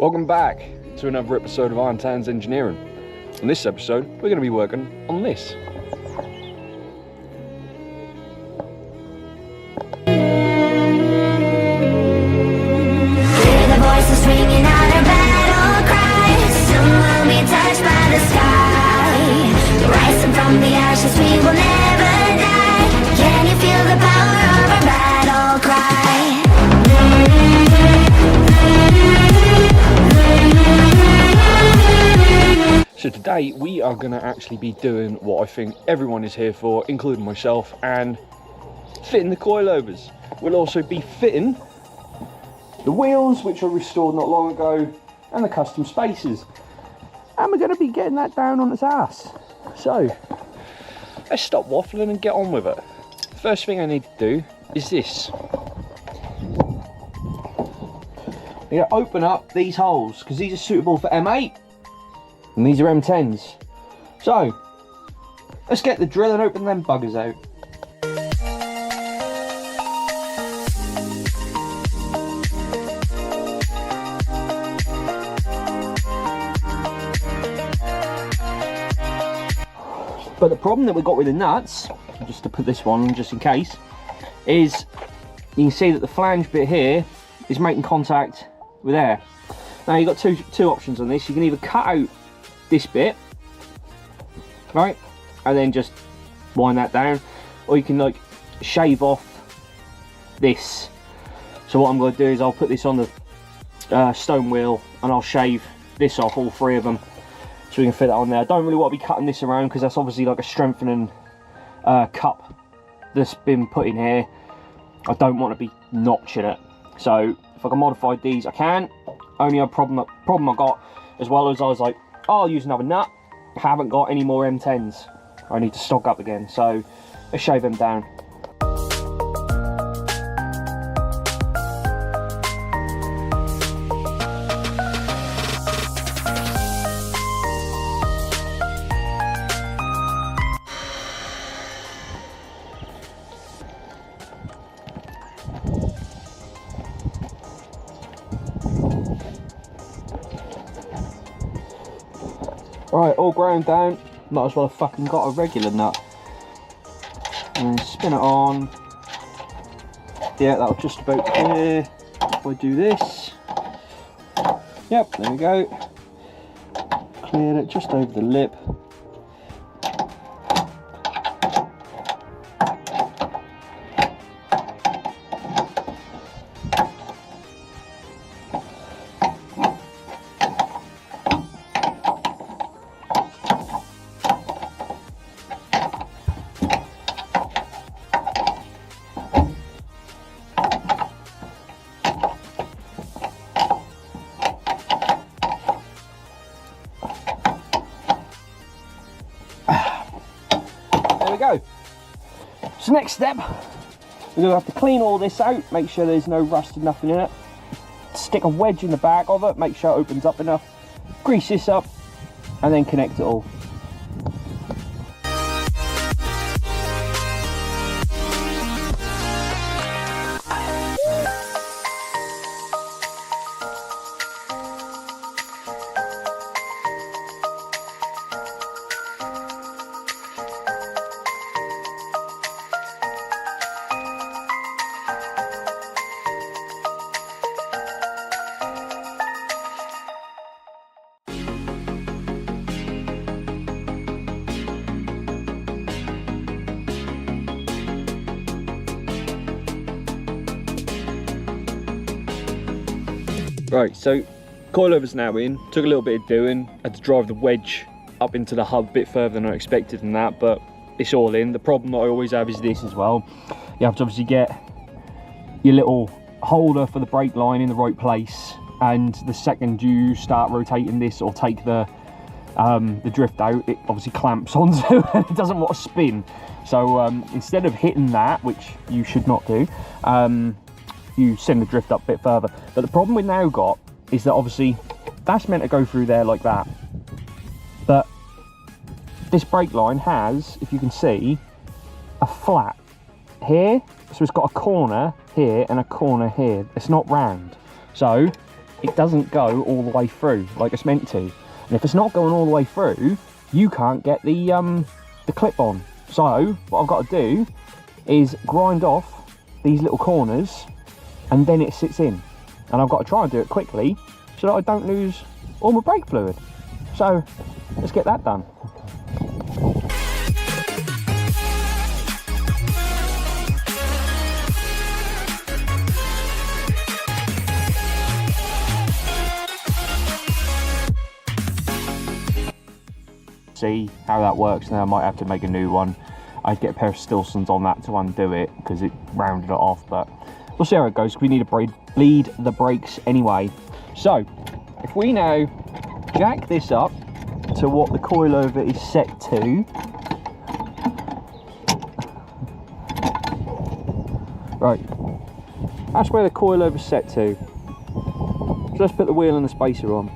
Welcome back to another episode of Iron Tans Engineering. In this episode, we're going to be working on this. Hear the voices ringing out a battle cry. Soon we'll be touched by the sky. Rising from the ashes, we will never die. Can you feel the power of our battle cry? So today we are going to actually be doing what I think everyone is here for, including myself, and fitting the coilovers. We'll also be fitting the wheels, which I restored not long ago, and the custom spacers. And we're going to be getting that down on its ass. So let's stop waffling and get on with it. First thing I need to do is this. I'm going to open up these holes because these are suitable for M8 and these are M10s. So let's get the drill and open them buggers out. But the problem that we got with the nuts, just to put this one just in case, is you can see that the flange bit here is making contact with air. Now you've got two options on this. You can either cut out this bit, right, and then just wind that down, or you can like shave off this. So what I'm going to do is I'll put this on the stone wheel and I'll shave this off, all three of them, so we can fit that on there. I don't really want to be cutting this around because that's obviously like a strengthening cup that's been put in here. I don't want to be notching it. So if I can modify these, I can. Only a problem I got as well as I was like, oh, I'll use another nut. I haven't got any more M10s. I need to stock up again. So let's shave them down. Right, all ground down. Might as well have fucking got a regular nut. And then spin it on. Yeah, that'll just about clear. If I do this. Yep, there we go. Cleared it just over the lip. There we go. So next step, we're going to have to clean all this out, make sure there's no rust and nothing in it. Stick a wedge in the back of it, make sure it opens up enough. Grease this up and then connect it all. Right, so coilovers now in. Took a little bit of doing. Had to drive the wedge up into the hub a bit further than I expected and that, but it's all in. The problem that I always have is this as well. You have to obviously get your little holder for the brake line in the right place, and the second you start rotating this or take the drift out, it obviously clamps onto it and it doesn't want to spin. So instead of hitting that, which you should not do, you send the drift up a bit further. But the problem we've now got is that obviously that's meant to go through there like that, but this brake line has, if you can see, a flat here, so it's got a corner here and a corner here. It's not round. So it doesn't go all the way through like it's meant to. And if it's not going all the way through, you can't get the clip on. So what I've got to do is grind off these little corners, and then it sits in. And I've got to try and do it quickly so that I don't lose all my brake fluid. So let's get that done. See how that works. Now I might have to make a new one. I'd get a pair of Stilsons on that to undo it because it rounded it off, but we'll see how it goes. We need to bleed the brakes anyway. So if we now jack this up to what the coilover is set to, right, that's where the coilover's set to. So let's put the wheel and the spacer on.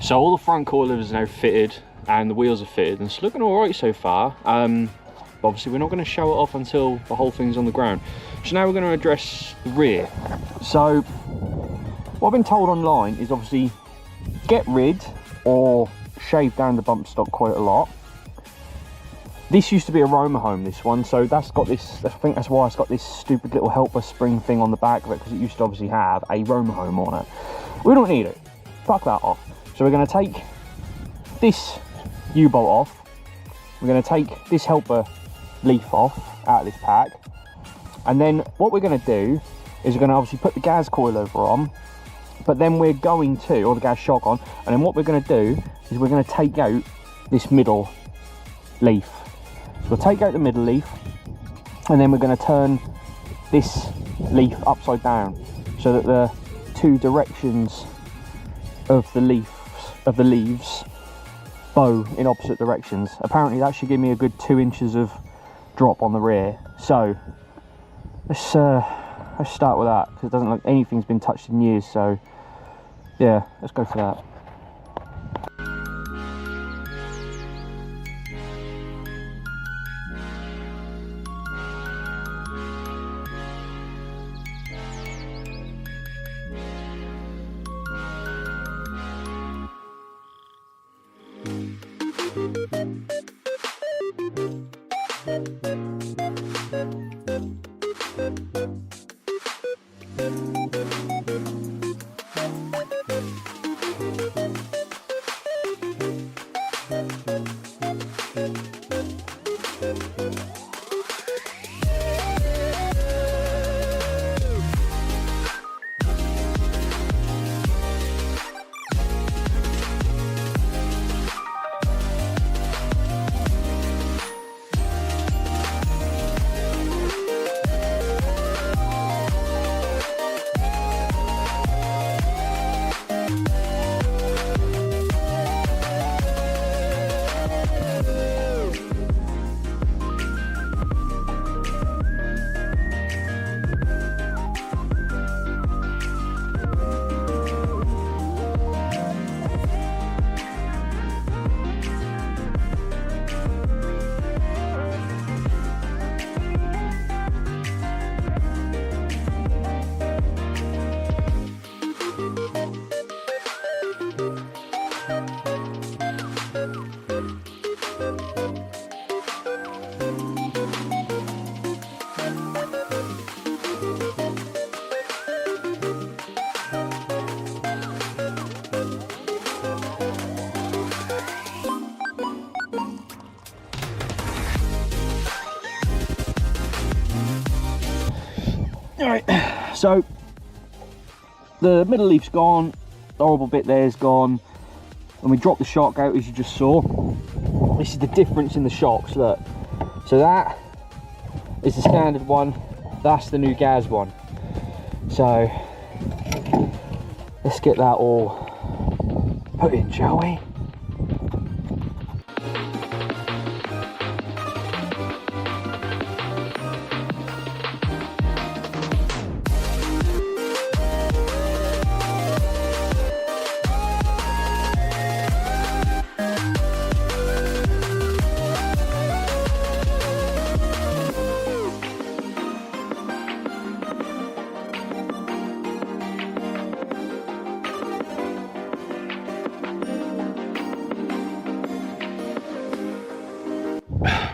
So all the front coilovers are now fitted and the wheels are fitted, and it's looking all right so far. But obviously we're not going to show it off until the whole thing's on the ground. So now we're going to address the rear. So what I've been told online is obviously get rid or shave down the bump stock quite a lot. This used to be a Roma home, this one, so that's got this, I think that's why it's got this stupid little helper spring thing on the back of it, because it used to obviously have a Roma home on it. We don't need it. Fuck that off. So we're going to take this U-bolt off, we're going to take this helper leaf off out of this pack, and then what we're going to do is we're going to obviously put the gas coilover on, but then we're going to, or the gas shock on, and then what we're going to do is we're going to take out this middle leaf. So we'll take out the middle leaf, and then we're going to turn this leaf upside down so that the two directions of the leaves bow in opposite directions. Apparently that should give me a good 2 inches of drop on the rear. So let's start with that, because it doesn't look anything's been touched in years. So yeah, let's go for that. Alright, so the middle leaf's gone, the horrible bit there's gone, and we dropped the shock out as you just saw. This is the difference in the shocks, look. So that is the standard one, That's the new gas one. So let's get that all put in, shall we?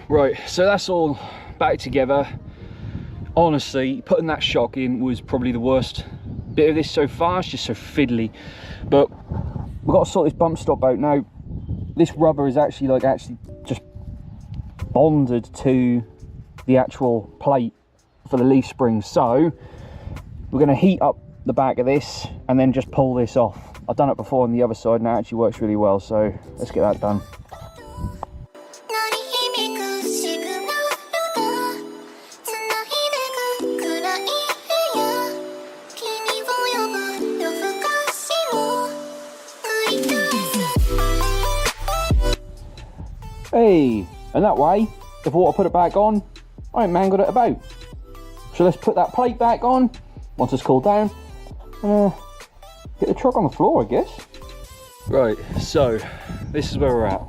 Right, so that's all back together. Honestly, putting that shock in was probably the worst bit of this so far. It's just so fiddly. But we've got to sort this bump stop out. Now, this rubber is actually just bonded to the actual plate for the leaf springs. So we're going to heat up the back of this and then just pull this off. I've done it before on the other side and it actually works really well. So let's get that done. Hey, and that way, if I want to put it back on, I ain't mangled it about. So let's put that plate back on, once it's cooled down, and get the truck on the floor, I guess. Right, so this is where we're at.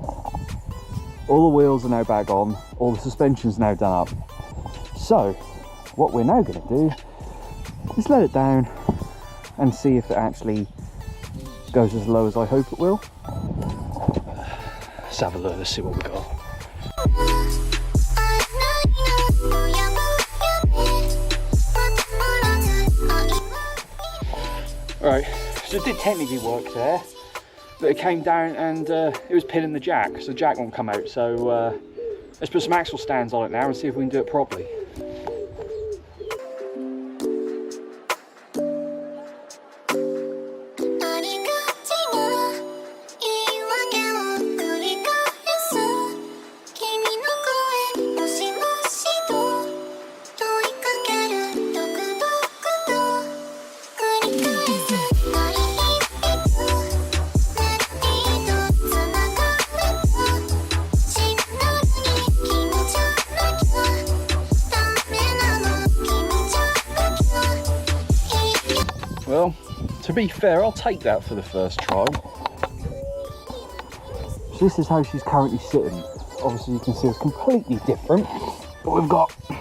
All the wheels are now back on, all the suspension's now done up. So, what we're now going to do is let it down and see if it actually goes as low as I hope it will. Let's have a look, let's see what we got. Alright, so it did technically work there, but it came down and it was pinning the jack, so the jack won't come out. So let's put some axle stands on it now and see if we can do it properly. Well, to be fair, I'll take that for the first try. So this is how she's currently sitting. Obviously you can see it's completely different, but we've got a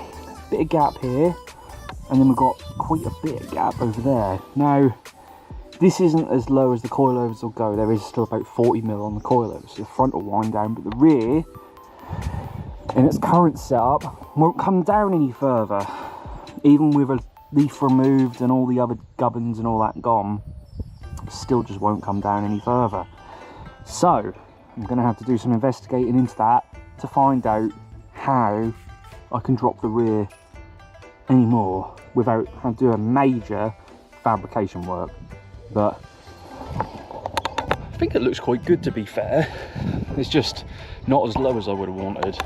bit of gap here, and then we've got quite a bit of gap over there. Now, this isn't as low as the coilovers will go. There is still about 40mm on the coilovers, so the front will wind down, but the rear, in its current setup, won't come down any further. Even with a leaf removed and all the other gubbins and all that gone, still just won't come down any further. So I'm going to have to do some investigating into that to find out how I can drop the rear anymore without having to do a major fabrication work. But I think it looks quite good, to be fair. It's just not as low as I would have wanted.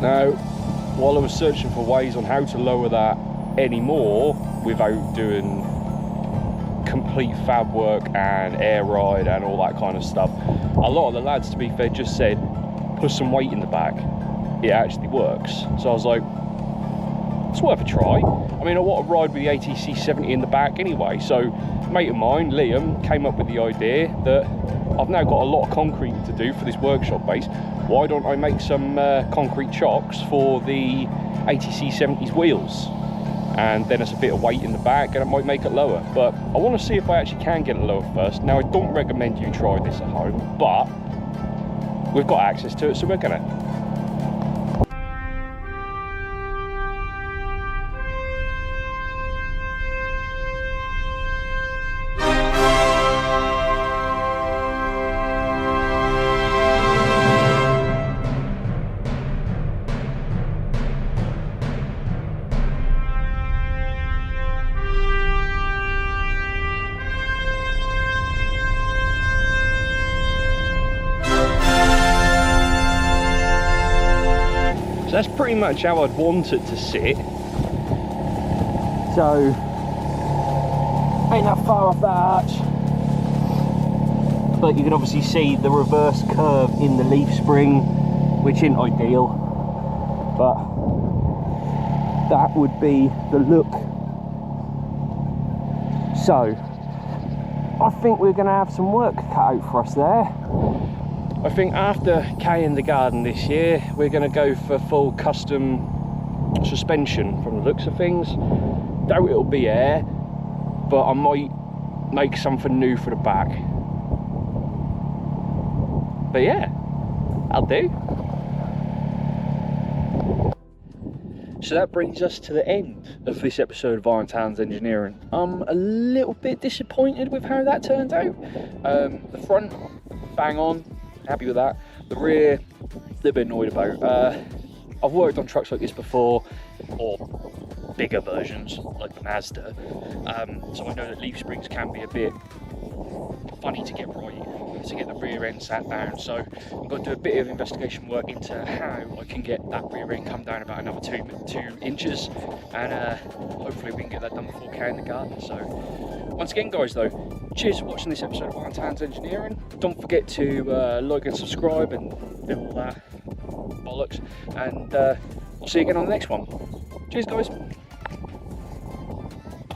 Now, while I was searching for ways on how to lower that anymore without doing complete fab work and air ride and all that kind of stuff, a lot of the lads, to be fair, just said put some weight in the back. It actually works. So I was like, it's worth a try. I mean, I want to ride with the ATC 70 in the back anyway. So a mate of mine, Liam, came up with the idea that I've now got a lot of concrete to do for this workshop base. Why don't I make some concrete chocks for the ATC 70s wheels? And then it's a bit of weight in the back and it might make it lower. But I want to see if I actually can get it lower first. Now, I don't recommend you try this at home, but we've got access to it, so we're gonna. So that's pretty much how I'd want it to sit. So, ain't that far off the arch. But you can obviously see the reverse curve in the leaf spring, which isn't ideal. But that would be the look. So, I think we're going to have some work cut out for us there. I think after Kaying the garden this year, we're going to go for full custom suspension from the looks of things. Doubt it'll be air, but I might make something new for the back. But yeah, I'll do. So that brings us to the end of this episode of Iron Towns Engineering. I'm a little bit disappointed with how that turned out. The front, bang on. Happy with that. The rear, a little bit annoyed about. I've worked on trucks like this before, or bigger versions like the Mazda, so I know that leaf springs can be a bit funny to get right, to get the rear end sat down. So I'm going to do a bit of investigation work into how I can get that rear end come down about another 2 inches, and hopefully we can get that done before Kaying the garden. So once again, guys, though, cheers for watching this episode of Iron Towns Engineering. Don't forget to like and subscribe and do all that bollocks, and we'll see you again on the next one. Cheers, guys.